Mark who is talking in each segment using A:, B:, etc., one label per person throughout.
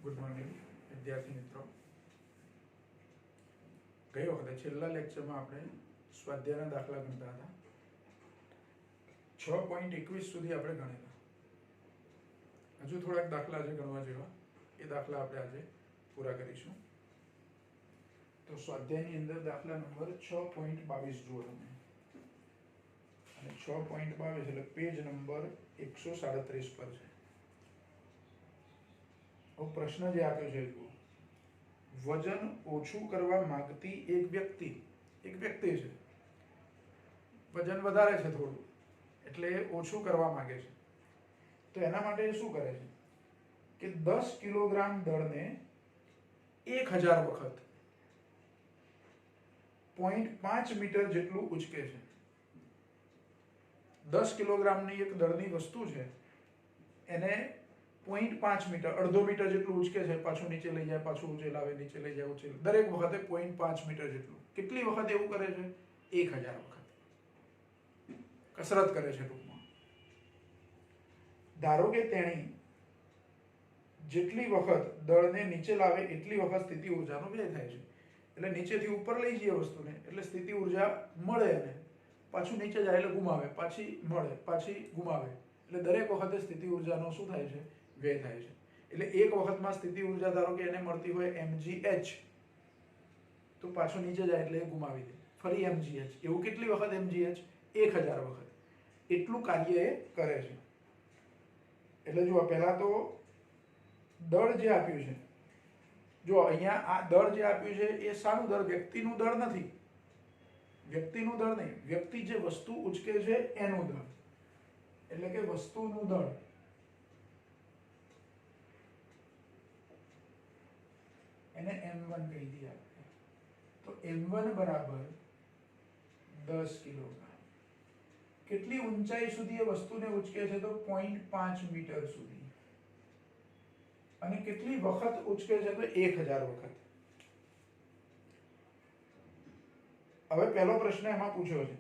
A: Good morning વિદ્યાર્થી મિત્રો. ગઈ વખતે છેલ્લા લેક્ચરમાં આપણે સ્વાધ્યાયના દાખલા ગણતા હતા. 6.21 સુધી આપણે ગણેલા. હજુ થોડાક દાખલા આજે ગણવા જેવા, એ દાખલા આપણે આજે પૂરા કરીશું. તો સ્વાધ્યાયની અંદર દાખલા નંબર 6.22 જુઓ તમે, અને 6.22 એટલે પેજ નંબર 137 પર છે. પ્રશ્ન જે આપ્યો છે, વજન ઓછું કરવા માંગતી એક વ્યક્તિ છે, વજન વધારે છે થોડું, એટલે ઓછું કરવા માંગે છે. તો એના માટે શું કરે છે કે 10 કિલોગ્રામ દળને 1000 વખત 0.5 મીટર જેટલું ઉચકે છે. 10 કિલોગ્રામની એક દળની વસ્તુ છે, એને 0.5 મીટર, અડધો મીટર જેટલું ઉચકે છે, પાછું નીચે લઈ જાય, પાછું ઊંચે લાવે, નીચે લઈ જાય, ઊંચે, દરેક વખતે 0.5 મીટર જેટલું. કેટલી વખત એવું કરે છે? 1000 વખત કસરત કરે છે ટૂંકમાં. ધારો કે તેણી જેટલી વખત દળને નીચે લાવે એટલી વખત સ્થિતિ ઊર્જાનો વ્યય થાય છે. એટલે નીચેથી ઉપર લઈ જઈએ વસ્તુને એટલે સ્થિતિ ઊર્જા મળે, એને પાછું નીચે જાય એટલે ગુમાવે, પાછી મળે, પાછી ગુમાવે, એટલે દરેક વખતે સ્થિતિ ઊર્જાનો શું થાય છે? વ્યય થાય છે. એટલે એક વખતમાં સ્થિતિ ઊર્જા ધારો કે એને મળતી હોય mgh, તો પાછું નીચે જાય એટલે એ ગુમાવી દે, ફરી mgh. એવું કેટલી વખત mgh? 1000 વખત. એટલું કાર્ય એ કરે છે. એટલે જો પહેલા તો દળ જે આપ્યું છે, જો અહીંયા આ દળ જે આપ્યું છે એ શાનું દળ? વ્યક્તિનું દળ નથી, વ્યક્તિનું દળ નહીં, વ્યક્તિ જે વસ્તુ ઉચકે છે એનું દળ, એટલે કે વસ્તુનું દળ. એને m1 કહી દઈએ આપણે. તો m1 બરાબર 10 કિલોગ્રામ. કેટલી ઊંચાઈ સુધી એ વસ્તુને ઉચકે છે? તો 0.5 મીટર સુધી. અને કેટલી વખત ઉચકે છે? તો 1000 વખત. હવે પહેલો પ્રશ્ન એમાં પૂછ્યો છે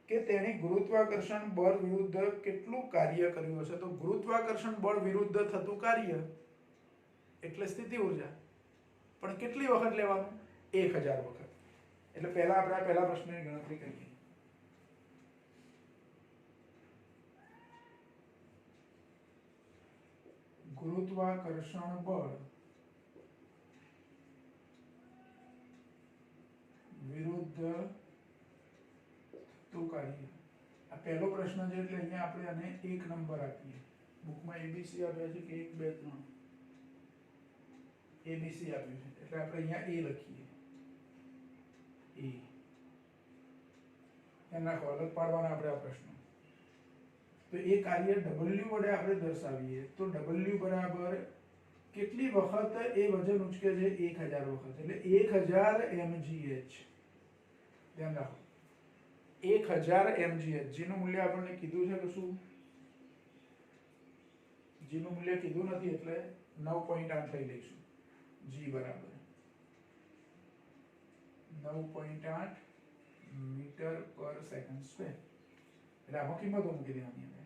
A: કે તેણે ગુરુત્વાકર્ષણ બળ વિરુદ્ધ કેટલું કાર્ય કર્યું હશે? તો ગુરુત્વાકર્ષણ બળ વિરુદ્ધ થતું કાર્ય એટલે સ્થિતિ ઊર્જા. પણ કેટલી વખત લેવાનું? 1000 વખત. એટલે પહેલા આપણે આ પહેલા પ્રશ્નની ગણતરી કરીએ. ગુરુત્વાકર્ષણ બળ વિરુદ્ધ થતું કાર્ય. આ પહેલો પ્રશ્ન છે, એટલે અહીંયા આપણે આને 1 નંબર આપીએ. બુકમાં ABC આપ્યા છે કે 1 2 3 ABC આપ્યું છે, એટલે આપણે અહીંયા A લખીએ. A એના અલગ પાડવાના આપણે આ પ્રશ્નો. તો એ કાર્ય W વડે આપણે દર્શાવીએ તો W બરાબર કેટલી વખત એ વજન ઉચકે છે? 1000 વખત. એટલે 1000 mgh. ધ્યાન રાખો, 1000 mgh. જેનું મૂલ્ય આપણને કીધું છે કે શું? જેનું મૂલ્ય કીધું નથી, એટલે 9.8 લઈ લઈશું. G બરાબર 9.8 મીટર પર સેકન્ડ સ્ક્વેર. એટલે આમાં કિંમતો મૂકી દેવાની. હવે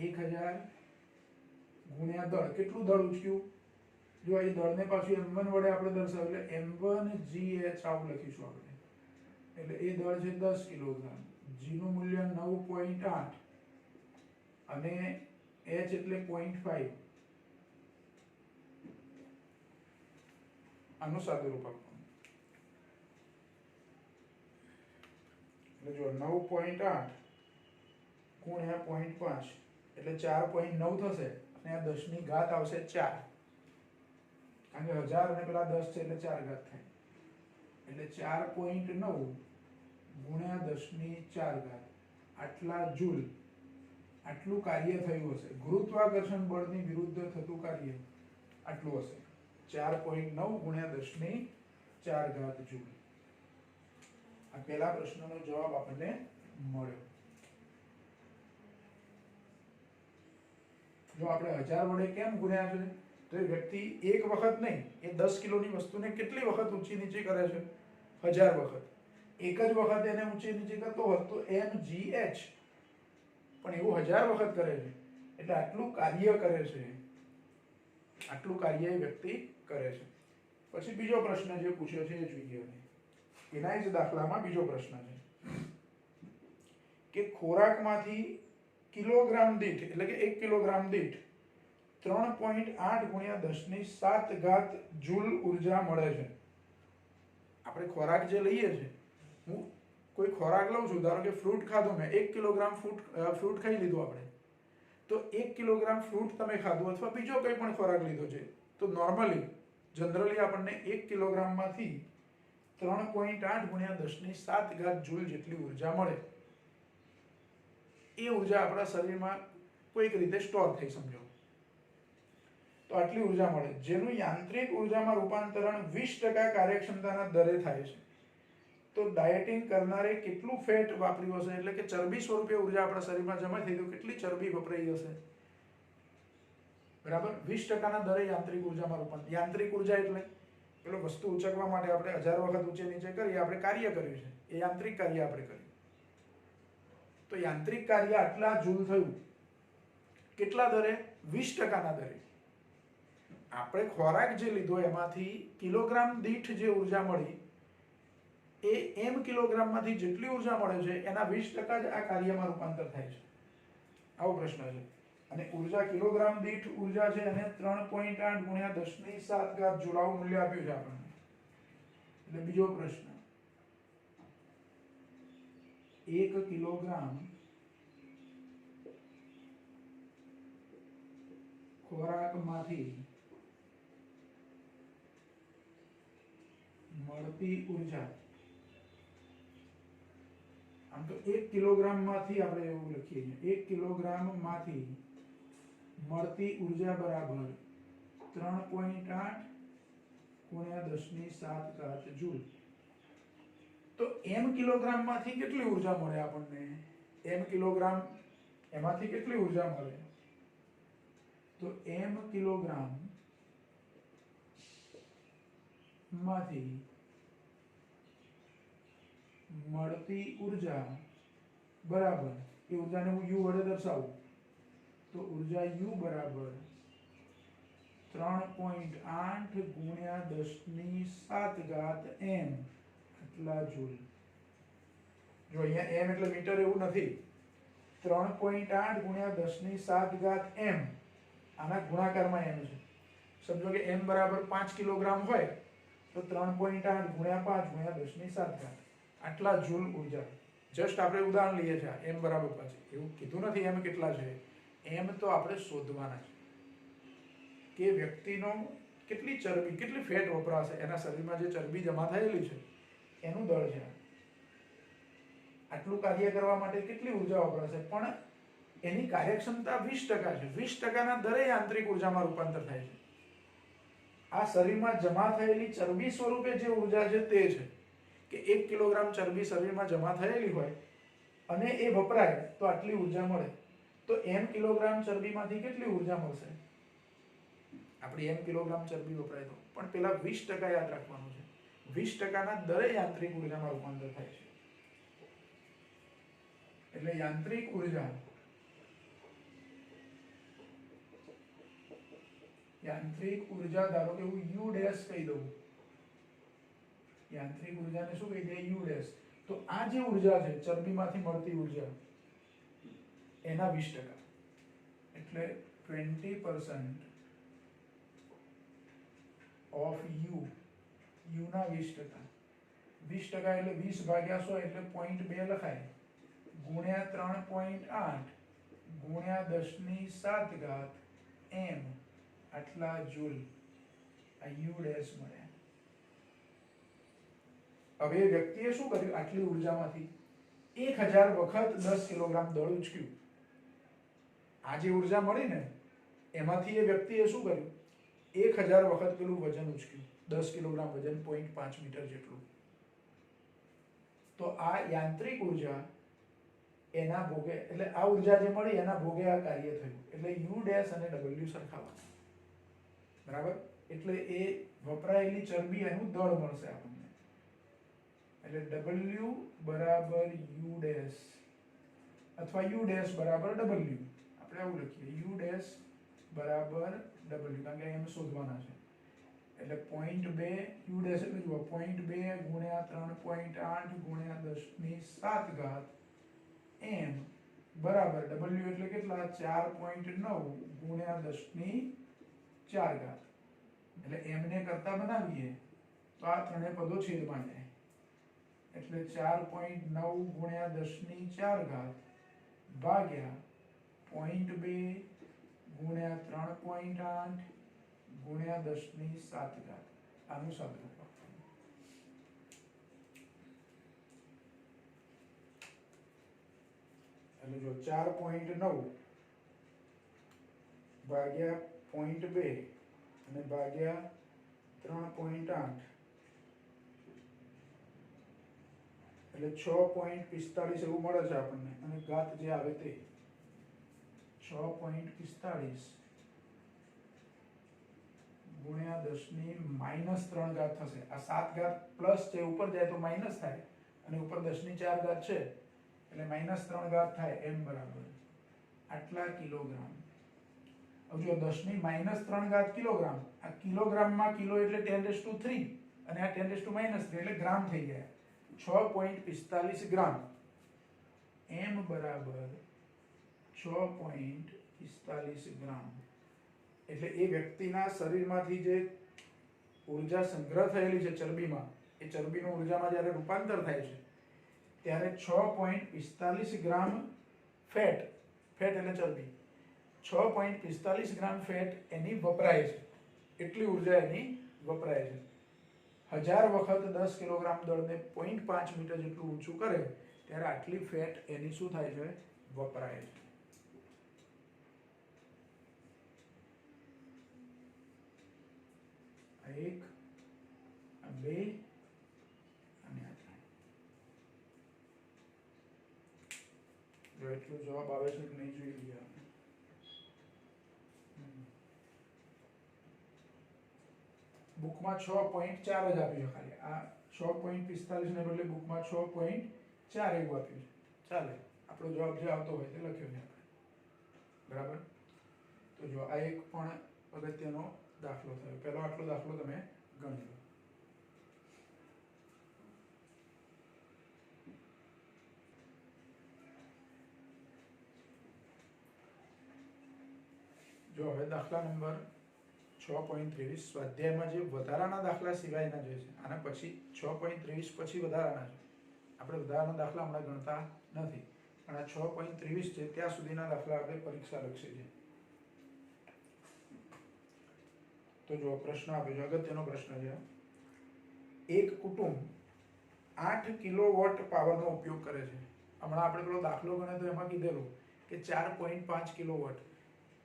A: 1000 ગુણ્યા દળ. કેટલું દળ ઉચક્યું? જો એ દળને પાછું m1 વડે આપણે દર્શાવ્યું, એટલે m1gh આવું લખીશું આપણે. એટલે એ દળ છે 10 કિલોગ્રામ. g નું મૂલ્ય 9.8 અને h એટલે 0.5. આનું સાદું રૂપ આપવાનું. એટલે જો 9.8 ગુણ્યા 0.5 એટલે 4.9 થશે, અને આ 10 ની ઘાત આવશે 4, કારણ કે 1000 અને પેલા 10 છે એટલે 4 ઘાત થાય. એટલે 4.9 ગુણ્યા 10 ની 4 ઘાત, આટલા જૂલ. આટલું કાર્ય થયું હશે. ગુરુત્વાકર્ષણ બળની વિરુદ્ધ થતું કાર્ય આટલું હશે. 4.9 ગુણ્યા 10 ની 4 ઘાત જૂલ. આ પહેલા પ્રશ્નનો જવાબ આપણને મળ્યો. જો આપણે 1000 વડે કેમ ગુણ્યા છે? તો એ વ્યક્તિ એક વખત નહીં, એ 10 કિલોની વસ્તુને કેટલી વખત ઊંચી નીચે કરે છે? 1000 વખત. એક જ વખત એને ઊંચી નીચે કરતો હોત તો mgh, પણ એવું 1000 વખત કરે છે, એટલે આટલું કાર્ય કરે છે. આટલું કાર્ય એ વ્યક્તિ કરે છે. પછી બીજો પ્રશ્ન જે પૂછ્યો છે એ જોઈએ. એના જ દાખલામાં બીજો પ્રશ્ન છે કે ખોરાકમાંથી કિલોગ્રામ દીઠ એટલે કે 1 કિલોગ્રામ દીઠ 3.8 ગુણ્યા 10⁷ જૂલ ઉર્જા મળે છે. આપણે ખોરાક જે લઈએ છીએ, હું કોઈ ખોરાક લઉં છું, ધારો કે ફ્રૂટ ખાધું મેં, 1 કિલોગ્રામ ફ્રૂટ ખાઈ લીધું આપણે, તો 1 કિલોગ્રામ ફ્રૂટ તમે ખાધું અથવા બીજો કંઈ પણ ખોરાક લીધો છે, તો નોર્મલી જનરલી આપણને 1 કિલોગ્રામમાંથી 3.8 ગુણ્યા 10⁷ જૂલ જેટલી ઉર્જા મળે. એ ઉર્જા આપણા શરીરમાં કોઈક રીતે સ્ટોર થઈ, સમજો તો આટલી ઉર્જા મળે, જેનું યાંત્રિક ઉર્જામાં રૂપાંતરણ 20% કાર્યક્ષમતાના દરે થાય છે. તો ડાયટિંગ કરનારે કેટલું ફેટ વાપર્યું હશે, એટલે કે ચરબી સ્વરૂપે ઉર્જા આપણા શરીરમાં જમા થઈ ગઈ, કેટલી ચરબી વપરાઈ હશે, બરાબર. 20%ના દરે યાંત્રિક ઉર્જામાં રૂપાંતર. યાંત્રિક ઉર્જા એટલે પેલો વસ્તુ ઉચકવા માટે આપણે 1000 વખત ઊંચે નીચે કરીએ, આપણે કાર્ય કર્યું છે, એ યાંત્રિક કાર્ય આપણે કર્યું. તો યાંત્રિક કાર્ય આટલા જૂલ થયું, કેટલા દરે? 20%ના દરે. આપણે ખોરાક જે લીધો એમાંથી કિલોગ્રામ દીઠ જે ઉર્જા મળી, એ એમ કિલોગ્રામમાંથી જેટલી ઉર્જા મળે છે એના 20% જ આ કાર્યમાં રૂપાંતર થાય છે. આવો પ્રશ્ન છે. અને ઉર્જા કિલોગ્રામ દીઠ ઉર્જા છે અને 3.8 ગુણ્યા 10⁷ જૂલ આવું મૂલ્ય આપ્યું છે આપણને. એટલે બીજો પ્રશ્ન, 1 કિલોગ્રામ ખોરાકમાંથી મળતી ઉર્જા, આમ તો 1 કિલોગ્રામમાંથી આપણે એવું લખીએ, 1 કિલોગ્રામમાંથી મળતી ઉર્જા બરાબર 3.8 ગુણ્યા 10⁷ જૂલ. તો m કિલોગ્રામમાંથી કેટલી ઉર્જા મળે આપણને? m કિલોગ્રામ એમાંથી કેટલી ઉર્જા મળે? તો m કિલોગ્રામ માંથી મળતી ઉર્જા બરાબર, એ ઉર્જાને હું u વડે દર્શાવું તો ઉર્જા u બરાબર 3.8 ગુણ્યા 10⁷ m આટલા જૂલ. જો અહીંયા m એટલે મીટર એવું નથી, 3.8 ગુણ્યા 10⁷ m, આના ગુણાકારમાં m છે. સમજો કે m બરાબર 5 કિલોગ્રામ હોય તો 3.8 ગુણ્યા 5 ગુણ્યા 10⁷ આટલા જૂલ ઉર્જા. જસ્ટ આપણે ઉદાહરણ લઈએ છીએ, m બરાબર 5, એવું કીધું નથી m કેટલા છે. m તો આપણે શોધવાના છે કે વ્યક્તિનો કેટલી ચરબી, કેટલી ફેટ વપરાશે, એના શરીરમાં જે ચરબી જમા થયેલી છે એનું દળ છે. આટલું કાર્ય કરવા માટે કેટલી ઉર્જા વપરાશે, પણ એની કાર્યક્ષમતા 20% છે. 20%ના દરે યાંત્રિક ઉર્જામાં રૂપાંતર થાય છે. આ શરીરમાં જમા થયેલી ચરબી સ્વરૂપે જે ઉર્જા છે તે છે કે 1 કિલોગ્રામ ચરબી શરીરમાં જમા થયેલી હોય અને એ વપરાય તો આટલી ઉર્જા મળે. તો m કિલોગ્રામ ચરબીમાંથી કેટલી ઉર્જા મળશે? આપણી m કિલોગ્રામ ચરબી વપરાય તો, પણ પેલા 20% યાદ રાખવાનું છે. 20%ના દરે યાંત્રિક ઉર્જામાં રૂપાંતર થાય છે. એટલે યાંત્રિક ઉર્જા ધારો કે હું u ડેશ કહી દઉં, યાંત્રિક ઉર્જાને શું કહી દે? u dash. તો આ જે ઉર્જા છે ચરબીમાંથી મળતી ઉર્જા એના 20%, એટલે 20% ઓફ u, u ના 20%. 20% એટલે 20 ભાગ્યા 100 એટલે 0.2 લખાય, ગુણ્યા 3.8 ગુણ્યા 10⁷ m આટલા જૂલ. આ u ડેશ મળે. હવે એ વ્યક્તિએ શું કર્યું? આટલી ઉર્જામાંથી 1000 વખત 10 કિલોગ્રામ દળ ઉચક્યું. આ જે ઉર્જા મળી ને એમાંથી એ વ્યક્તિએ શું કર્યું? 1000 વખત પેલું વજન ઉચક્યું, 10 કિલોગ્રામ વજન, 0.5 મીટર જેટલું. તો આ યાંત્રિક ઉર્જા એના ભોગે, એટલે આ ઉર્જા જે મળી એના ભોગે આ કાર્ય થયું. એટલે u ડેશ અને w સરખાવવા, બરાબર. એટલે એ વપરાયેલી ચરબી એનું દળ મળશે આપણને. એટલે w બરાબર u ડેશ અથવા u ડેશ બરાબર w, આપણે આવું લખીએ, u ડેશ બરાબર W, કારણ કે એમ શોધવાના છે એટલે 0.2 યુ ડેશ એટલે જુઓ 0.2 ગુણ્યા 3.8 ગુણ્યા 10 ની 7 એમ બરાબર W એટલે કેટલા 4.9 ગુણ્યા 10 ની 4 એટલે એમ ને કરતા બનાવીએ તો આ ત્રણે પદો છેદમાં જાય એટલે 4.9 ગુણ્યા 10 ની 4 ભાગ્યા 0.2 ગુણ્યા 3.8 ગુણ્યા 10 ની 7 આનું સાદુરૂપ એટલે જો 4.9 ભાગ્યા 0.2 અને ભાગ્યા 3.8 એટલે 6.45 એવું મળે છે આપણને અને ઘાત જે આવે તે 6.45 ગુણ્યા 10 ની -3 થશે આ 7 પ્લસ છે ઉપર જાય તો માઈનસ થાય અને ઉપર 10 ની 4 છે એટલે -3 થાય એમ બરાબર આટલા કિલોગ્રામ હવે જો 10 ની -3 કિલોગ્રામ આ કિલોગ્રામમાં કિલો એટલે 10⁻³ અને આ 10⁻³ એટલે ગ્રામ થઈ ગયા 6.45 ગ્રામ એમ બરાબર 6.45 ગ્રામ એટલે એ વ્યક્તિના શરીરમાંથી જે ઊર્જા સંગ્રહ થયેલી છે ચરબીમાં એ ચરબીનું ઊર્જામાં જ્યારે રૂપાંતર થાય છે ત્યારે 6.45 ગ્રામ ફેટ એટલે ચરબી 6.45 ગ્રામ ફેટ એની વપરાય છે એટલી ઊર્જા એની વપરાય છે 1000 વખત 10 કિલોગ્રામ દળને 0.5 મીટર જેટલું ઊંચું કરે ત્યારે આટલી ફેટ એની શું થાય છે વપરાય છે આ 1 આ 2 અને આ 3 જો એટલો જવાબ આવે છે કે નહીં જોઈ લઈએ બુકમાં 6.4 જ આપ્યું છે ખાલી આ 6.45 ને બદલે બુકમાં 6.4 એવું આપ્યું છે ચાલે આપણો જવાબ જે આવતો હોય તે લખ્યો છે આપણે બરાબર તો જો આ એક પણ અગત્યનો દાખલો થયો પહેલો આટલો દાખલો તમે ગણી લો જો હવે દાખલા નંબર 6.23 સ્વાધ્યાયમાં જે વધારાના દાખલા સિવાયના જે છે આના પછી 6.23 પછી વધારાના છે આપણે વધારાના દાખલા હમણાં ગણતા નથી પણ આ 6.23 છે ત્યાં સુધીના દાખલા આપણે પરીક્ષા લક્ષી છે તો જો પ્રશ્ન આપ્યો છે અગત્યનો પ્રશ્ન છે એક કુટુંબ 8 કિલોવોટ પાવરનો ઉપયોગ કરે છે હમણાં આપણે પેલો દાખલો ગણે તો એમાં કીધેલું કે 4.5 કિલોવોટ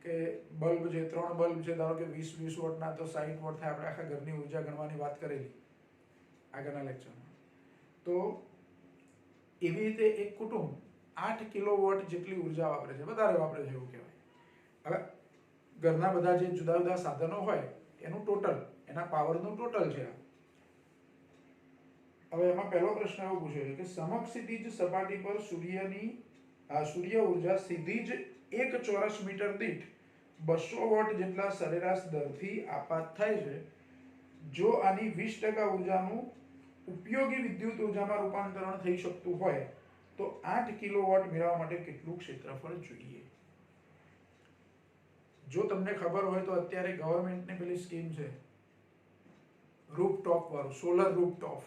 A: કે બલ્બ છે 3 બલ્બ છે ધારો કે 20 વોટના તો 60 વોટ થાય આપણે આખા ઘરની ઊર્જા ગણવાની વાત કરેલી આગળના લેક્ચરમાં તો એવી રીતે એક કુટુંબ 8 કિલોવોટ જેટલી ઊર્જા વાપરે છે વધારે વાપરે છે એવું કહેવાય હવે ઘરના બધા જે જુદા જુદા સાધનો હોય એનું ટોટલ એના પાવરનું ટોટલ છે હવે એમાં પહેલો પ્રશ્ન એવો પૂછ્યો છે કે સમક્ષિતિજ સપાટી પર સૂર્ય ઊર્જા સીધી જ 1 ચોરસ મીટર દીઠ 200 વોટ જેટલા સરેરાશ દરથી આપાત થાય છે જો આની 20% ઊર્જાનું ઉપયોગી વિદ્યુત ઊર્જામાં રૂપાંતરણ થઈ શકતું હોય તો 8 કિલોવોટ મેળવવા માટે કેટલું ક્ષેત્રફળ જોઈએ જો તમને ખબર હોય તો અત્યારે ગવર્મેન્ટની પેલી સ્કીમ છે રૂફટોપ વાળું સોલર રૂફટોપ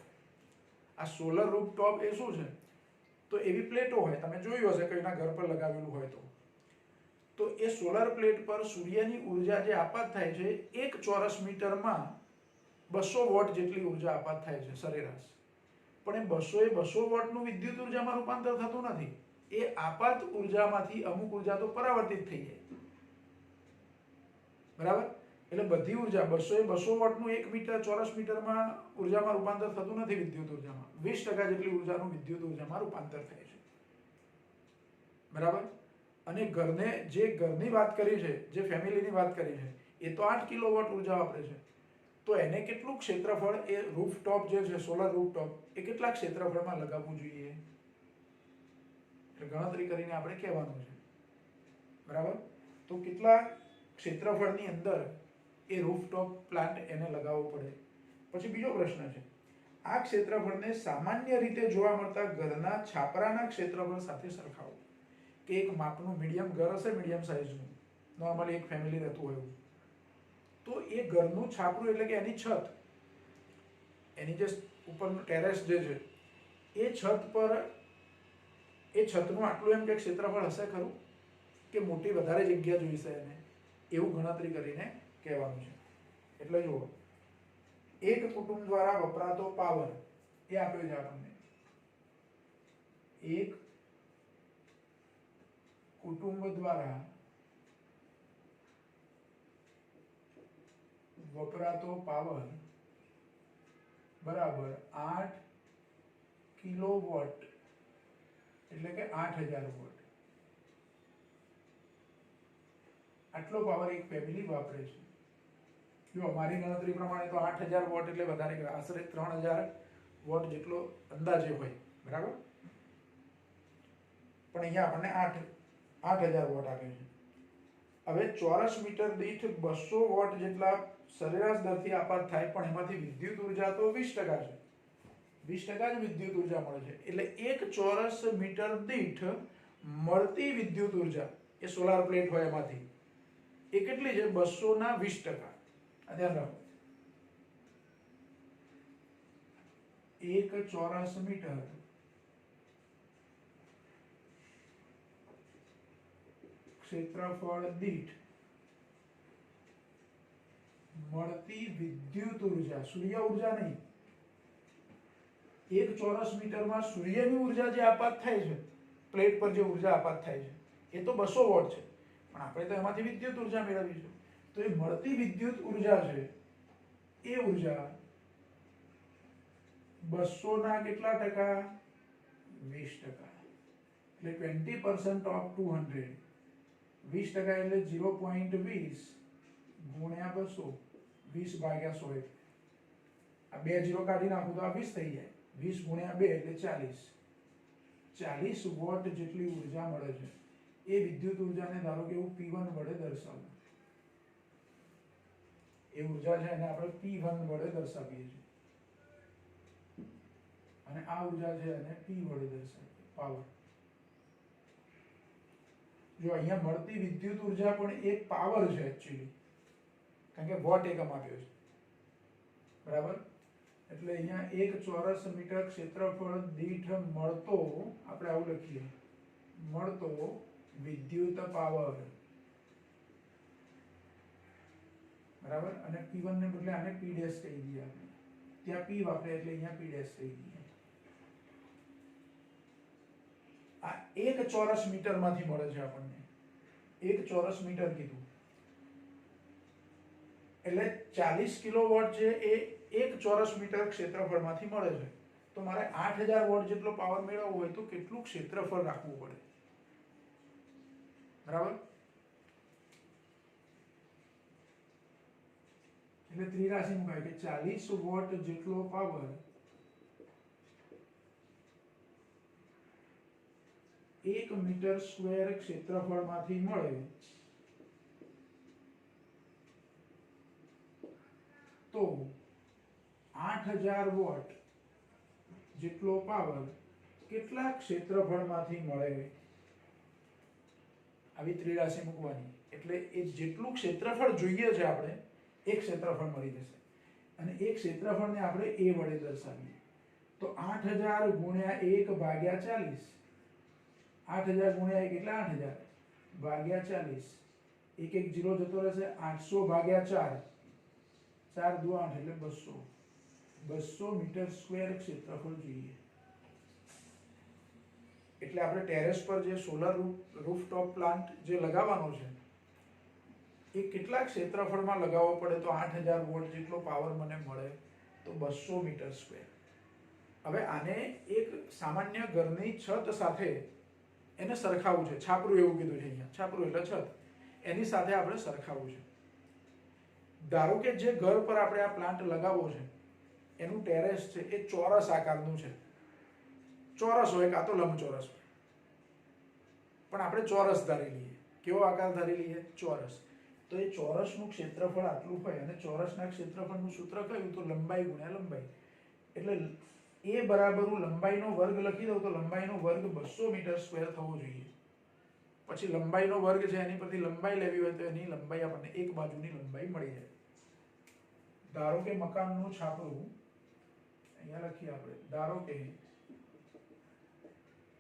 A: આ સોલર રૂફટોપ એ શું છે તો એવી પ્લેટો હોય તમે જોયું હશે કોઈના ઘર પર લગાવેલું હોય તો એ સોલર પ્લેટ પર સૂર્યની ઊર્જા જે આપાત થાય છે 1 ચોરસ મીટરમાં 200 વોટ જેટલી ઊર્જા આપાત થાય છે સરેરાશ પણ એ 200 વોટનું વિદ્યુત ઊર્જામાં રૂપાંતર થતું નથી એ આપાત ઊર્જામાંથી અમુક ઊર્જા તો પરાવર્તિત થઈ જાય બરાબર એટલે બધી ઊર્જા 200 વોટનું 1 મીટર ચોરસ મીટરમાં ઊર્જામાં રૂપાંતર થતું નથી વિદ્યુત ઊર્જામાં 20% જેટલી ઊર્જાનું વિદ્યુત ઊર્જામાં રૂપાંતર થાય છે બરાબર અને ઘરની વાત કરી છે જે ફેમિલીની વાત કરી છે એ તો 8 કિલોવોટ ઊર્જા વાપરે છે તો એને કેટલું ક્ષેત્રફળ એ રૂફટોપ જે છે સોલર રૂફટોપ એ કેટલા ક્ષેત્રફળમાં લગાવવું જોઈએ એટલે ગણતરી કરીને આપણે કહેવાનું છે બરાબર તો કેટલા ક્ષેત્રફળની અંદર એ રૂફટોપ પ્લાન્ટ એને લગાવવો પડે. પછી બીજો પ્રશ્ન છે, આ ક્ષેત્રફળને સામાન્ય રીતે જોવા મળતા ઘરના છાપરાના ક્ષેત્રફળ સાથે સરખાવો. કે એક માપનું મીડિયમ ઘર હશે, મીડિયમ સાઇઝનું, નોર્મલી એક ફેમિલી રહેતું હોય એવું, તો એ ઘરનું છાપરું એટલે કે એની છત, એની જે ઉપરનું ટેરેસ જે છે એ છત પર એ છતનું આટલું એમ કે ક્ષેત્રફળ હશે ખરું, કે મોટી વધારે જગ્યા જોઈશે એને, એવું ગણતરી કરીને કહેવાનું છે. એટલે જુઓ, એક કુટુંબ દ્વારા વપરાતો પાવર એ આપ્યો છે આપણને. એક કુટુંબ દ્વારા વપરાતો પાવર બરાબર 8 કિલોવોટ એટલે કે 8000 વોટ. આટલો પાવર એક ફેમિલી વાપરે છે. જો અમારી ગણતરી પ્રમાણે તો 8000 વોટ એટલે વધારે કહેવાય, આશરે 3000 વોટ જેટલો અંદાજે હોય, બરાબર. પણ અહીંયા આપણને 8000 વોટ આપે છે. હવે ચોરસ મીટર દીઠ 200 વોટ જેટલા સરેરાશ દરથી આપાત થાય, પણ એમાંથી વિદ્યુત ઉર્જા તો 20% છે, 20% જ વિદ્યુત ઉર્જા મળે છે. એટલે એક ચોરસ મીટર દીઠ મળતી વિદ્યુત ઉર્જા એ સોલાર પ્લેટ હોય એમાંથી એ કેટલી છે? 200 ના 20%. આ ધ્યાન રાખો, એક ચોરસ મીટર ક્ષેત્રફળ દીઠ મળતી વિદ્યુત ઉર્જા, સૂર્ય ઉર્જા નહીં, એક ચોરસ મીટરમાં સૂર્યની ઉર્જા જે આપાત થાય છે, પ્લેટ પર જે ઉર્જા આપાત થાય છે એ તો 200 વોટ છે, પણ આપણે તો એમાંથી વિદ્યુત ઉર્જા મેળવી છે. તો એ મળતી વિદ્યુત ઉર્જા છે એ ઉર્જા 200 ના કેટલા ટકા? 20%. એટલે 20% ઓફ 200, 20% એટલે 0.20 ગુણ્યા 200, 20 ભાગ્યા 100. આ બે જીરો કાઢી નાખું તો આ 20 થઈ જાય, 20 ગુણ્યા 2 એટલે 40 વોટ જેટલી ઉર્જા મળે છે. એ વિદ્યુત ઉર્જાને ધારો કે એવું P1 વડે દર્શાવો. એ ઉર્જા છે એને આપણે P1 વડે દર્શાવીએ છીએ, અને આ ઉર્જા છે એને P વડે દર્શાવીએ, પાવર. જો અહીંયા મળતી વિદ્યુત ઉર્જા પણ એક પાવર છે એકચ્યુઅલી, કારણ કે વોટ એકમ આપ્યો છે, બરાબર. એટલે અહીંયા એક ચોરસ મીટર ક્ષેત્રફળ દીઠ મળતો, આપણે આવું લખીએ, મળતો વિદ્યુત પાવર, બરાબર. અને P1 ને બદલે આને P' કહી દઈએ આપણે, ત્યાં P વાપરે એટલે અહીંયા P' કહી દઈએ. આ એક ચોરસ મીટર માંથી મળે છે આપણને, એક ચોરસ મીટર કીધું એટલે 40 કિલોવોટ છે એ એક ચોરસ મીટર ક્ષેત્રફળમાંથી મળે છે. તો મારે 8000 વોટ જેટલો પાવર મેળવવો હોય તો કેટલું ક્ષેત્રફળ રાખવું પડે, બરાબર. એટલે ત્રિરાશી મુકાય કે 40 વોટ જેટલો પાવર 1 મીટર સ્ક્વેર ક્ષેત્રફળમાંથી મળે તો 8000 વોટ જેટલો પાવર કેટલા ક્ષેત્રફળમાંથી મળે, આવી ત્રિરાશી મૂકવાની. એટલે એ જેટલું ક્ષેત્રફળ જોઈએ છે આપણે એક ક્ષેત્રફળ મળી જશે, અને એ ક્ષેત્રફળને આપણે a વડે દર્શાવીએ. તો 8000 ગુણ્યા 1 ભાગ્યા 40, 8000 ગુણ્યા 1 એટલે 8000 ભાગ્યા 40, એક એક જીરો જતો રહેશે, 800 ભાગ્યા 4, 4 દુ 8 એટલે 200 મીટર સ્ક્વેર ક્ષેત્રફળ જોઈએ. એટલે આપણે ટેરેસ પર જે સોલર રૂફટોપ પ્લાન્ટ જે લગાવવાનો છે એ કેટલા ક્ષેત્રફળમાં લગાવવો પડે તો 8000 વોટ જેટલો પાવર મને મળે તો 200 મીટર સ્ક્વેર. હવે આને એક સામાન્ય ઘરની છત સાથે એને સરખાવવું છે, છાપરું એવું કીધું છે અહીંયા, છાપરું એટલે છત, એની સાથે આપણે સરખાવવું છે. ધારો કે જે ઘર પર આપણે આ પ્લાન્ટ લગાવવો છે એનું ટેરેસ છે એ ચોરસ આકારનું છે, ચોરસ હોય કાં તો લંબચોરસ હોય, પણ આપણે ચોરસ ધારી લઈએ. કેવો આકાર ધારી લઈએ? ચોરસ. તો તો એ ચોરસનું ક્ષેત્રફળ આટલું હોય અને ચોરસના ક્ષેત્રફળનું સૂત્ર કયું? તો લંબાઈ ગુણ્યા લંબાઈ. એટલે એ બરાબર હું લંબાઈનો વર્ગ લખી દઉં તો લંબાઈનો વર્ગ 200 મીટર સ્ક્વેર થવો જોઈએ. પછી લંબાઈનો વર્ગ છે એની પરથી લંબાઈ લેવી હોય તો એની લંબાઈ આપણને એક બાજુની લંબાઈ મળી જાય. ધારો કે મકાનનું છાપરું અહીંયા લખીએ આપણે. ધારો કે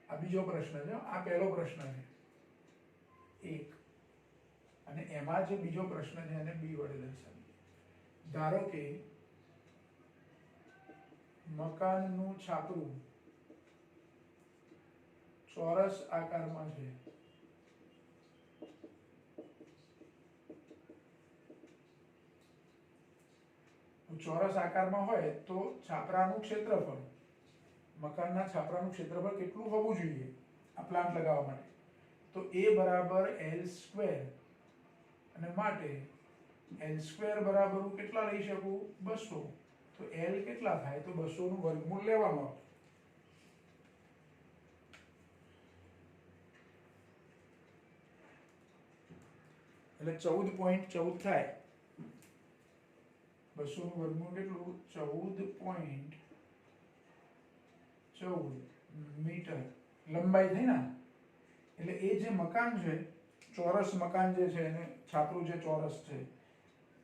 A: આ બીજો પ્રશ્ન છે, આ પહેલો પ્રશ્ન છે 1 અને એમાં જે બીજો પ્રશ્ન છે એને b વડે દર્શાવીએ. ધારો કે મકાનનું છાપરું ચોરસ આકારમાં છે. ચોરસ આકારમાં હોય તો છાપરાનું ક્ષેત્રફળ, મકાનના છાપરાનું ક્ષેત્રફળ કેટલું હોવું જોઈએ આ પ્લાન્ટ લગાવવા માટે? તો a બરાબર l² અને માટે l² બરાબર હું કેટલા લઈ શકું? 200. તો l કેટલા થાય? તો 200 નું વર્ગમૂળ લેવાનું આવે. એટલે 14.14 થાય. 200 નું વર્ગમૂળ કેટલું? 14.14 મીટર લંબાઈ થઈ ને. એટલે એ જે મકાન છે, ચોરસ મકાન જે છે એને છાપરું જે ચોરસ છે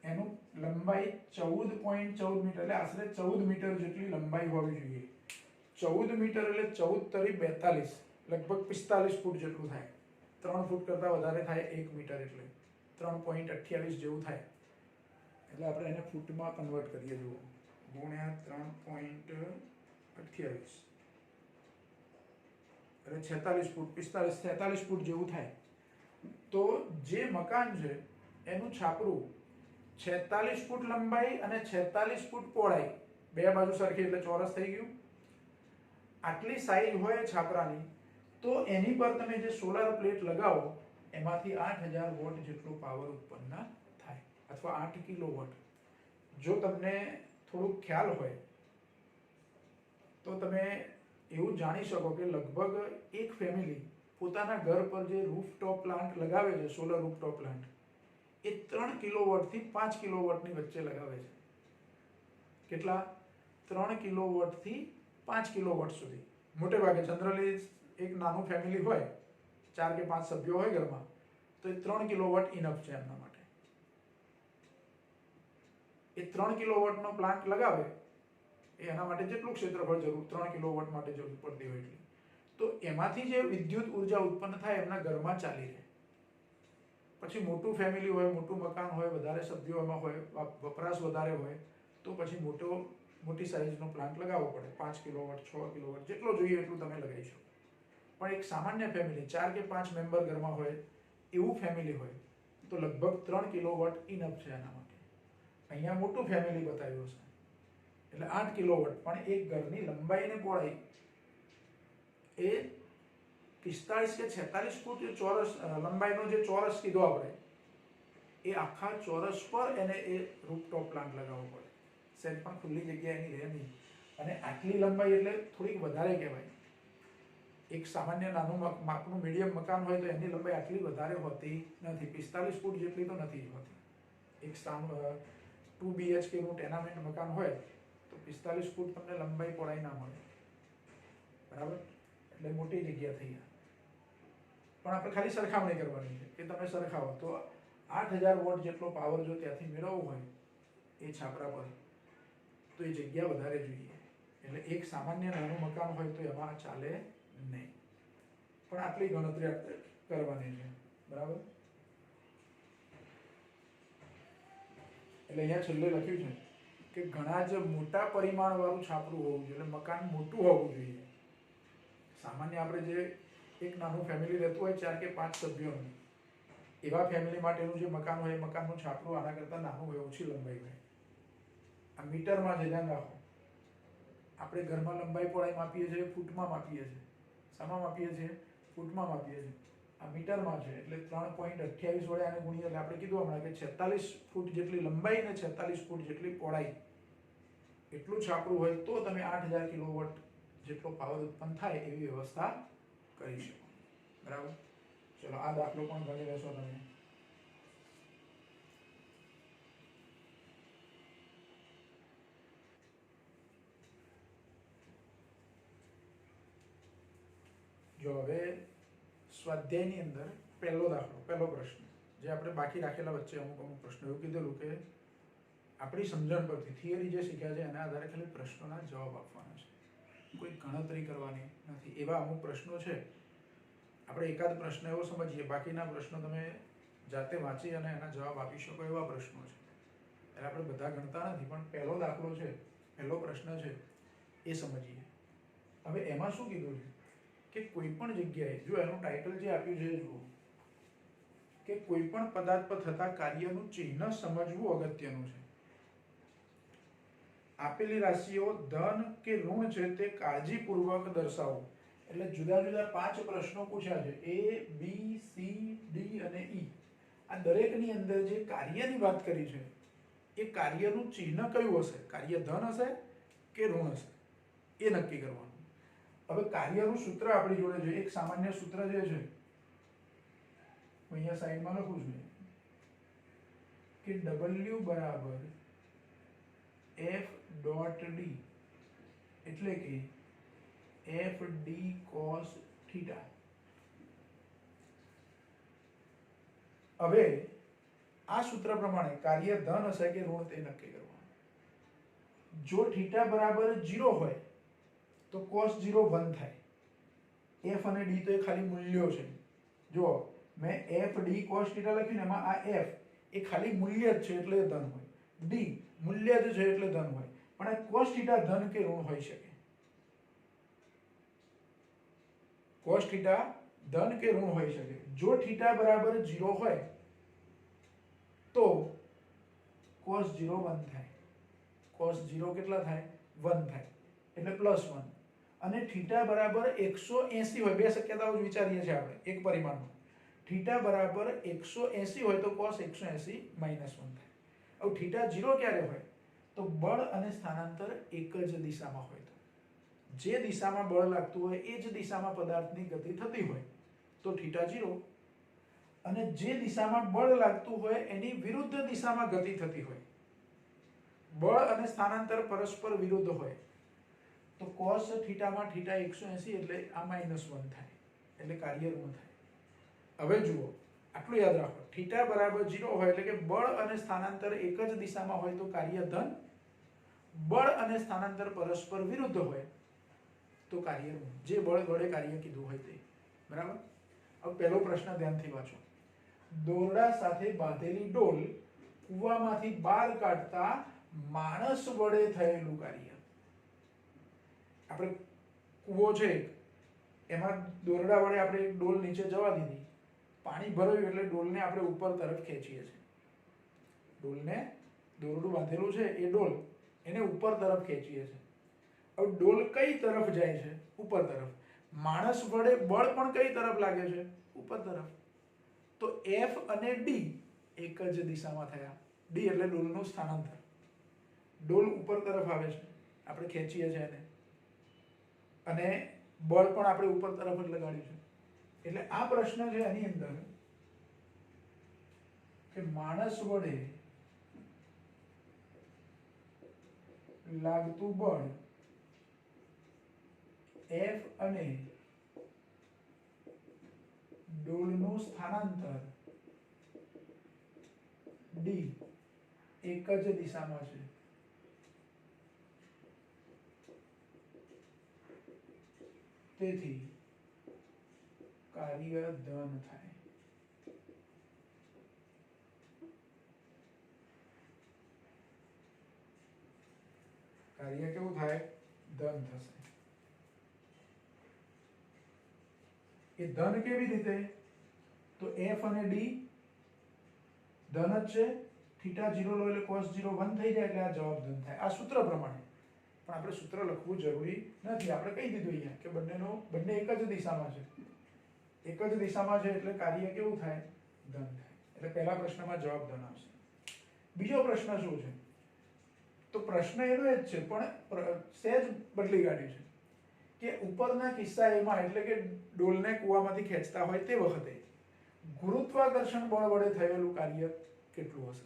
A: એનું લંબાઈ 14.14 મીટર એટલે આશરે 14 મીટર જેટલી લંબાઈ હોવી જોઈએ. 14 મીટર એટલે 14 તરી 42, લગભગ 45 ફૂટ જેટલું થાય. 3 ફૂટ કરતાં વધારે થાય 1 મીટર એટલે 3.28 જેવું થાય. એટલે આપણે એને ફૂટમાં કન્વર્ટ કરીએ. જુઓ, ગુણ્યા 3.28 એટલે 46 ફૂટ, 46 ફૂટ જેવું થાય. તો જે મકાન છે એનું છાપરું 46 ફૂટ લંબાઈ અને 46 ફૂટ પહોળાઈ, બે બાજુ સરખી એટલે ચોરસ થઈ ગયું. આટલી સાઈઝ હોય છાપરાની તો એની પર તમે જે સોલાર પ્લેટ લગાવો એમાંથી 8000 વોટ જેટલો પાવર ઉત્પન્ન થાય, અથવા 8 કિલોવોટ. જો તમને થોડુંક ખ્યાલ હોય તો તમે એવું જાણી શકો કે લગભગ એક ફેમિલી પોતાના ઘર પર જે રૂફટોપ પ્લાન્ટ લગાવે છે, સોલર રૂફટોપ પ્લાન્ટ, એ 3 કિલોવોટથી 5 કિલોવોટની વચ્ચે લગાવે છે. કેટલા? 3 કિલોવોટથી 5 કિલોવોટ સુધી. મોટે ભાગે જનરલી એક નાનું ફેમિલી હોય, 4 કે 5 સભ્યો હોય ઘરમાં, તો એ 3 કિલોવોટ ઇનફ છે એમના માટે. એ 3 કિલોવોટનો પ્લાન્ટ લગાવે એ એના માટે જેટલું ક્ષેત્રફળ જરૂર 3 કિલોવોટ માટે જરૂર પડતી હોય એટલી, તો એમાંથી જે વિદ્યુત ઉર્જા ઉત્પન્ન થાય એમના ઘરમાં ચાલી રહે. પછી મોટું ફેમિલી હોય, મોટું મકાન હોય, વધારે સભ્યો એમાં હોય, વપરાશ વધારે હોય, તો પછી મોટી સાઈઝનો પ્લાન્ટ લગાવવો પડે. 5 કિલોવોટ, 6 કિલોવોટ, જેટલો જોઈએ એટલું તમે લગાવી શકો. પણ એક સામાન્ય ફેમિલી 4 કે 5 મેમ્બર ઘરમાં હોય એવું ફેમિલી હોય તો લગભગ 3 કિલોવોટ ઇનફ છે એના માટે. અહીંયા મોટું ફેમિલી બતાવ્યું છે એટલે 8 કિલોવોટ, પણ એક ઘરની લંબાઈ અને પહોળાઈ એ 45 કે 46 ફૂટ ચોરસ લંબાઈનો જે ચોરસ કીધો આપણે, એ આખા ચોરસ પર એને એ રૂફટોપ પ્લાન્ટ લગાવવો પડે. સેટ પણ ખુલ્લી જગ્યા એની રહે નહીં. અને આટલી લંબાઈ એટલે થોડીક વધારે કહેવાય. એક સામાન્ય નાનું માપનું મીડિયમ મકાન હોય તો એની લંબાઈ આટલી વધારે હોતી નથી. 45 ફૂટ જેટલી તો નથી હોતી. એક 2 BHK નું ટેનામેન્ટ મકાન હોય તો 45 ફૂટ તમને લંબાઈ પહોળાઈ ના મળે. બરાબર? એટલે મોટી જગ્યા થઈ. પણ આપણે ખાલી સરખામણી કરવાની છે કે તમે સરખાવો તો 8000 વોટ જેટલો પાવર જો ત્યાંથી મેળવવો હોય એ છાપરા પર, તો એ જગ્યા વધારે જોઈએ. એટલે એક સામાન્ય નાનું મકાન હોય તો એમાં ચાલે નહીં. પણ આટલી ગણતરી કરવાની છે. બરાબર? એટલે અહીંયા છેલ્લે લખ્યું છે કે ઘણા જ મોટા પરિમાણ વાળું છાપરું હોવું જોઈએ, એટલે મકાન મોટું હોવું જોઈએ. સામાન્ય આપણે જે એક નાનું ફેમિલી રહેતું હોય 4 કે 5 સભ્યોનું, એવા ફેમિલી માટેનું જે મકાન હોય એ મકાનનું છાપરું આના કરતાં નાનું હોય, ઓછી લંબાઈ હોય. આ મીટરમાં છે, ધ્યાન રાખો. આપણે ઘરમાં લંબાઈ પહોળાઈ માપીએ છીએ, ફૂટમાં માપીએ છીએ. શામાં માપીએ છીએ? ફૂટમાં માપીએ છીએ. આ મીટરમાં છે એટલે 3.28 વડે આને ગુણીએ એટલે આપણે કીધું હમણાં કે 46 ફૂટ જેટલી લંબાઈ અને 46 ફૂટ જેટલી પહોળાઈ એટલું છાપરું હોય તો તમે 8000 કિલોવોટ જેટલો પાવર ઉત્પન્ન થાય એવી વ્યવસ્થા કરી શકો. બરાબર? ચલો, આ દાખલો પણ ગણી લેશો તમે. સ્વાધ્યાયની અંદર પહેલો દાખલો, પહેલો પ્રશ્ન જે આપણે બાકી રાખેલા વચ્ચે અમુક પ્રશ્નો એવું કીધેલું કે આપણી સમજણ પરથી થિયરી જે શીખ્યા છે એના આધારે ખાલી પ્રશ્નોના જવાબ આપવાના છે, કોઈ ગણતરી કરવાની નથી. એવા અમુક પ્રશ્નો છે. આપણે એકાદ પ્રશ્ન એવો સમજીએ, બાકીના પ્રશ્નો તમે જાતે વાંચી અને એના જવાબ આપી શકો એવા પ્રશ્નો છે. એટલે આપણે બધા ગણતા નથી, પણ પહેલો દાખલો છે, પહેલો પ્રશ્ન છે એ સમજીએ. હવે એમાં શું કીધું છે કે કોઈ પણ જગ્યાએ, જો એનું ટાઇટલ જે આપ્યું છે જુઓ, કે કોઈ પણ પદાર્થ પર થતા કાર્યનું ચિહ્ન સમજવું અગત્યનું છે. આપેલી રાશિઓ ધન કે ઋણ છે તે કાળજીપૂર્વક દર્શાવો. એટલે જુદા જુદા 5 પ્રશ્નો પૂછ્યા છે, A, B, C, D અને E. આ દરેકની અંદર જે કાર્યની વાત કરી છે એ કાર્યનું ચિહ્ન કયું હશે, કાર્ય ધન હશે કે ઋણ હશે એ નક્કી કરવાનું. હવે કાર્યનું સૂત્ર આપણી જોડે છે, એક સામાન્ય સૂત્ર જે છે અહીંયા સાઈડમાં લખું છું કે W બરાબર F ડોટ ડી, એટલે કે એફ ડી કોસ થીટા. હવે આ સૂત્ર પ્રમાણે કાર્ય ધન હશે કે ઋણ તે નક્કી કરવાનું. જો થીટા બરાબર 0 હોય તો cos 0 1 થાય. f અને d તો એ ખાલી મૂલ્યો છે. જો મેં એફ ડી કોસ થીટા લખ્યું ને, એમાં આ f એ ખાલી મૂલ્ય જ છે એટલે ધન હોય, d મૂલ્ય જ છે એટલે ધન હોય. પણ આ cos થીટા ધન કે ઋણ હોઈ શકે. cos થીટા ધન કે ઋણ હોઈ શકે. જો થીટા બરાબર 0 હોય તો cos 0 1 થાય. cos 0 કેટલા થાય? 1 થાય, એટલે +1. અને થીટા બરાબર 180 હોય, બે શક્યતાઓ જ વિચારીએ છીએ આપણે એક પરિમાણમાં. થીટા બરાબર 180 હોય તો cos 180 -1 થાય. હવે થીટા 0 ક્યારે હોય? તો બળ અને સ્થાનાંતર એક જ દિશામાં હોય. જે દિશામાં બળ લાગતું હોય એ જ દિશામાં પદાર્થની ગતિ થતી હોય તો થીટા 0, અને જે દિશામાં બળ લાગતું હોય એની વિરુદ્ધ દિશામાં ગતિ થતી હોય, બળ અને સ્થાનાંતર પરસ્પર વિરુદ્ધ હોય તો cos થીટામાં થીટા 180 એટલે આ -1 થાય, એટલે કાર્ય ઋણ થાય. હવે જુઓ, આટલું યાદ રાખો, થીટા બરાબર 0 હોય એટલે કે બળ અને સ્થાનાંતર એક જ દિશામાં હોય તો કાર્ય ધન, બળ અને સ્થાનાંતર પરસ્પર વિરુદ્ધ હોય તો કાર્ય ઋણ. જે બળ વડે કાર્ય કીધું હોય તે. બરાબર? હવે પહેલો પ્રશ્ન ધ્યાનથી વાંચો. દોરડા સાથે બાંધેલી ડોલ કૂવામાંથી બહાર કાઢતા માણસ વડે થયેલું કાર્ય. આપણે કૂવો છે એમાં દોરડા વડે આપણે એક ડોલ નીચે જવા દીધી, પાણી ભરાયું એટલે ડોલને આપણે ઉપર તરફ ખેંચીએ છીએ. ડોલને, દોરડું બાંધેલું છે એ ડોલ, એને ઉપર તરફ ખેંચીએ છીએ. હવે ડોલ કઈ તરફ જાય છે? ઉપર તરફ. માણસ વડે બળ પણ કઈ તરફ લાગે છે? ઉપર તરફ. તો F અને D એક જ દિશામાં થયા. D એટલે ડોલનું સ્થાનાંતર. ડોલ ઉપર તરફ આવે છે, આપણે ખેંચીએ છીએ એને, અને બળ પણ આપણે ઉપર તરફ જ લગાડ્યું છે. એટલે આ પ્રશ્ન છે એની અંદર કે માણસ વડે લાગતું બળ F અને ડોલનું સ્થાનાંતર D એક જ દિશામાં છે. તેથી કાર્ય ધન થાય. કાર્ય કેવું થાય? ધન થશે. એ ધન કેવી રીતે? તો F અને D ધન જ છે, થીટા 0 લો એટલે cos 0 1 થઈ જાય, એટલે આ જવાબ ધન થાય. આ સૂત્ર પ્રમાણે. પણ આપણે સૂત્ર લખવું જરૂરી નથી, આપણે કહી દીધું અહીંયા કે બંને એક જ દિશામાં છે. એક જ દિશામાં છે એટલે કાર્ય કેવું થાય? ધન થાય. એટલે પહેલા પ્રશ્નમાં જવાબ ધન આવશે. બીજો પ્રશ્ન શું છે? તો પ્રશ્ન એનો જ છે, પણ સહેજ બદલી કાઢ્યું છે કે ઉપરના કિસ્સા એમાં, એટલે કે ડોલને કૂવામાંથી ખેંચતા હોય તે વખતે ગુરુત્વાકર્ષણ બળ વડે થયેલું કાર્ય કેટલું હશે?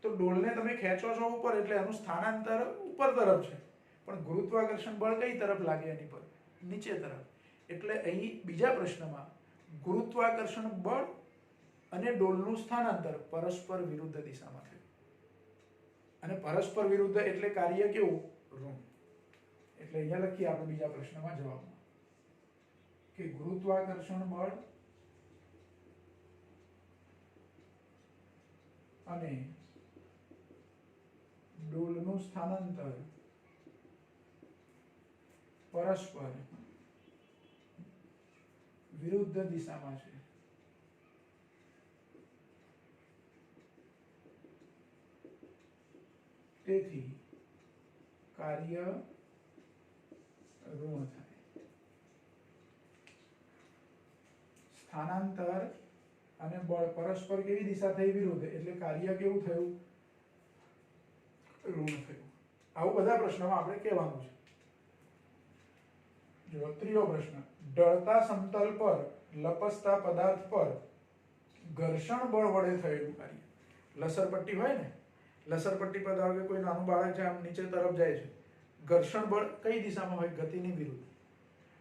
A: તો ડોલને તમે ખેંચો છો ઉપર એટલે એનું સ્થાનાંતર ઉપર તરફ છે, પણ ગુરુત્વાકર્ષણ બળ કઈ તરફ લાગે એની પર? નીચે તરફ. એટલે અહીં બીજા પ્રશ્નમાં ગુરુત્વાકર્ષણ બળ અને ડોલનું સ્થાનાંતર પરસ્પર વિરુદ્ધ દિશામાં થયું. અને પરસ્પર વિરુદ્ધ એટલે કાર્ય કેવું? ઋણ. એટલે અહીંયા લખીએ આપણે બીજા પ્રશ્નમાં જવાબમાં કે ગુરુત્વાકર્ષણ બળ અને ડોલનું સ્થાનાંતર પરસ્પર વિરુદ્ધ દિશામાં છે. તેથી કાર્ય ઋણ થાય. સ્થાનાંતર અને બળ પરસ્પર કેવી દિશા થઈ? વિરુદ્ધ. એટલે કાર્ય કેવું થયું? ઋણ થયું. આવું બધા પ્રશ્નોમાં આપણે કહેવાનું છે. જો ત્રીજો પ્રશ્ન, ઢળતા સમતલ પર લપસતા પદાર્થ પર ઘર્ષણ બળ વડે થયેલું કાર્ય. લસરપટ્ટી હોય ને, લસરપટ્ટી પર ધારો કે કોઈ નાનું બાળક છે, આમ નીચે તરફ જાય છે, ઘર્ષણ બળ કઈ દિશામાં હોય? ગતિની વિરુદ્ધ.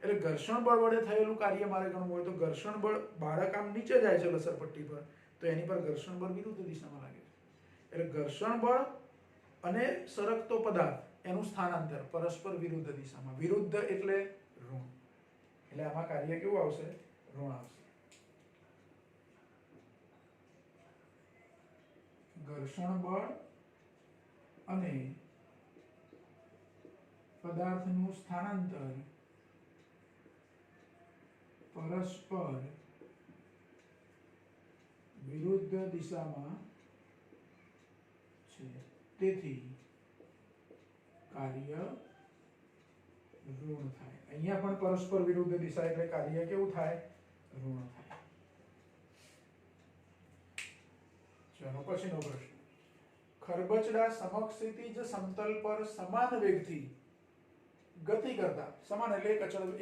A: એટલે ઘર્ષણ બળ વડે થયેલું કાર્ય મારે ગણવું હોય તો ઘર્ષણ બળ, બાળક આમ નીચે જાય છે લસરપટ્ટી પર, તો એની પર ઘર્ષણ બળ વિરુદ્ધ દિશામાં લાગે છે. એટલે ઘર્ષણ બળ અને સરકતો પદાર્થ એનું સ્થાનાંતર પરસ્પર વિરુદ્ધ દિશામાં. વિરુદ્ધ એટલે ઋણ. એટલે આમાં કાર્ય કેવું આવશે? ઋણ આવશે. ઘર્ષણ બળ અને પદાર્થનું સ્થાનાંતર પરસ્પર વિરુદ્ધ દિશામાં છે. તેથી કાર્ય ઋણ થાય. અહીંયા પણ પરસ્પર વિરુદ્ધ દિશા એટલે કાર્ય કેવું થાય? ઋણ થાય. ચલો પછીનો પ્રશ્ન, ખરબચડા સમક્ષિતિજ સમતલ પર સમાન વેગથી ગતિ કરતા, સમાન એટલે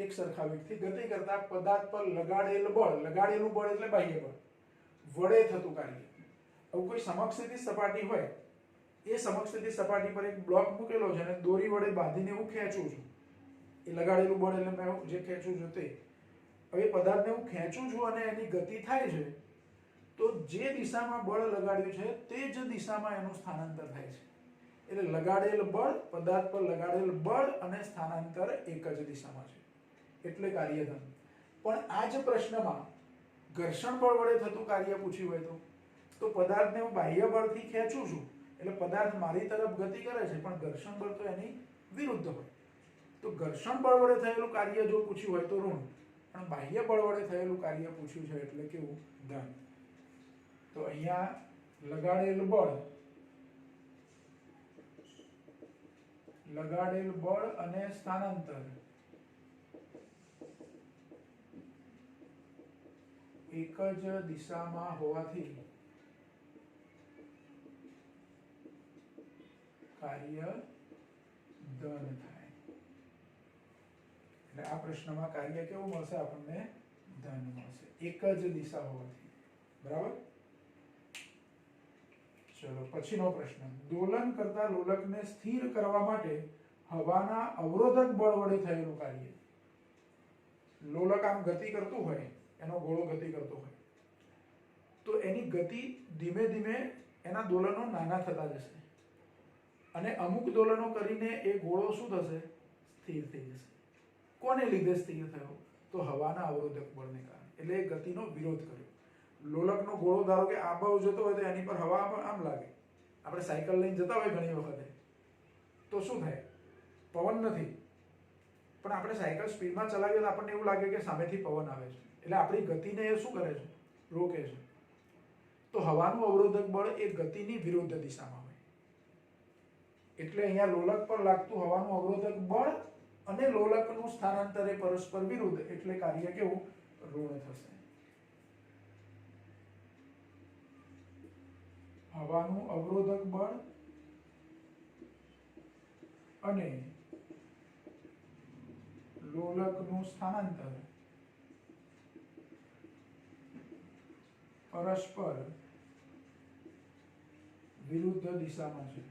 A: એક સરખા વેગથી ગતિ કરતા પદાર્થ પર લગાડેલ બળ, લગાડેલું બળ એટલે બાહ્ય બળ વડે થતું કાર્ય. હવે કોઈ સમક્ષિતિ સપાટી હોય, એ સમક્ષિતિ સપાટી પર એક બ્લોક મૂકેલો છે અને દોરી વડે બાંધીને હું ખેંચું છું. એ લગાડેલું બળ એટલે મેં જે ખેંચું છું તે. હવે પદાર્થને હું ખેંચું છું અને એની ગતિ થાય છે, તો જે દિશામાં બળ લગાડ્યું છે તે જ દિશામાં એનું સ્થાનાંતર થાય છે. એટલે લગાડેલ બળ, પદાર્થ પર લગાડેલ બળ અને સ્થાનાંતર એક જ દિશામાં છે. એટલે કાર્યધન. પણ આ જ પ્રશ્નમાં ઘર્ષણ બળ વડે થતું કાર્ય પૂછ્યું હોય તો પદાર્થને હું બાહ્ય બળથી ખેંચું છું એટલે પદાર્થ મારી તરફ ગતિ કરે છે, પણ ઘર્ષણ બળ તો એની વિરુદ્ધ હોય. તો ઘર્ષણ બળ વડે થયેલું કાર્ય જો પૂછ્યું હોય તો ઋણ, પણ બાહ્ય બળ વડે થયેલું કાર્ય પૂછ્યું છે એટલે કેવું? ધન. તો અહીંયા લગાડેલ બળ અને સ્થાનાંતર એક જ દિશામાં હોવાથી કાર્ય ધન થાય. એટલે આ પ્રશ્નમાં કાર્ય કેવું મળશે આપણને? ધન મળશે, એક જ દિશા હોવાથી. બરાબર. ચલો પછીનો પ્રશ્ન, દોલન કરતા લોલકને સ્થિર કરવા માટે હવાના અવરોધક બળ વડે થયેલું કાર્ય. લોલક આમ ગતિ કરતું હોય, એનો ગોળો ગતિ કરતો હોય, તો એની ગતિ ધીમે ધીમે એના દોલનો નાના થતા જશે અને અમુક દોલનો કરીને એ ગોળો શું થશે? સ્થિર થઈ જશે. કોને લીધે સ્થિર થયો? તો હવાના અવરોધક બળને કારણે. એટલે એ ગતિનો વિરોધ કર્યો. લોલકનો ગોળો ધારો કે આ બાજુ જતો હોય તો એની પર હવા આમ લાગે. આપણે સાયકલ લઈને જતા હોય ઘણી વખતે તો શું થાય? પવન નથી, પણ આપણે સાયકલ સ્પીડમાં ચલાવીએ તો આપણને એવું લાગે કે સામેથી પવન આવે છે. એટલે આપણી ગતિને એ શું કરે છે? રોકે છે. તો હવાનું અવરોધક બળ એ ગતિની વિરુદ્ધ દિશામાં હોય. એટલે અહીંયા લોલક પર લાગતું હવાનું અવરોધક બળ અને લોલકનું સ્થાનાંતર એ પરસ્પર વિરુદ્ધ, એટલે કાર્ય કેવું? ઋણ થશે. હવાનું અવરોધક બળ અને લોલકનું સ્થાનાંતર પરસ્પર વિરુદ્ધ દિશામાં છે.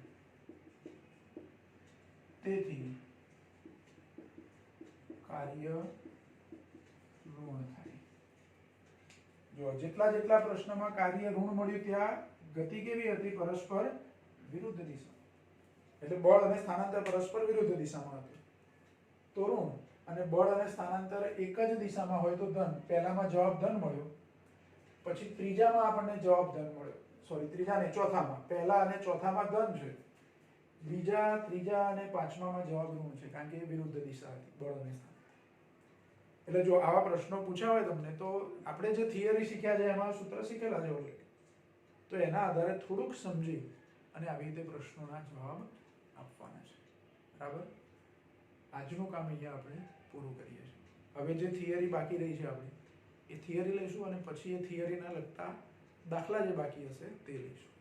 A: તેથી કાર્ય ઋણ થાય. જો જેટલા જેટલા પ્રશ્નમાં કાર્ય ઋણ મળ્યું ત્યાં ગતિ કેવી હતી? પરસ્પર વિરુદ્ધ દિશા. એટલે બળ અને સ્થાનાંતર પરસ્પર વિરુદ્ધ દિશામાં હતું તો ઋણ, અને બળ અને સ્થાનાંતર એક જ દિશામાં હોય તો ધન. પહેલામાં જવાબ ધન મળ્યો, પછી ત્રીજામાં આપણને જવાબ ધન મળ્યો. સોરી, ત્રીજા ને ચોથામાં. પહેલા અને ચોથામાં ધન છે, બીજા, ત્રીજા અને પાંચમામાં જવાબ ઋણ છે, કારણ કે એ વિરુદ્ધ દિશા હતી બળ અને સ્થાનાંતર. એટલે જો આવા પ્રશ્નો પૂછ્યા હોય તમને, તો આપણે જે થિયરી શીખ્યા છે એમાં સૂત્ર શીખેલા છે ઓલરેડી, તો એના આધારે થોડુંક સમજી અને આવી રીતે પ્રશ્નોના જવાબ આપવાના છે. બરાબર? આજનું કામ અહીંયા આપણે પૂરું કરીએ છીએ. હવે જે થિયરી બાકી રહી છે આપણી, એ થિયરી લઈશું અને પછી એ થિયરીના લગતા દાખલા જે બાકી હશે તે લઈશું.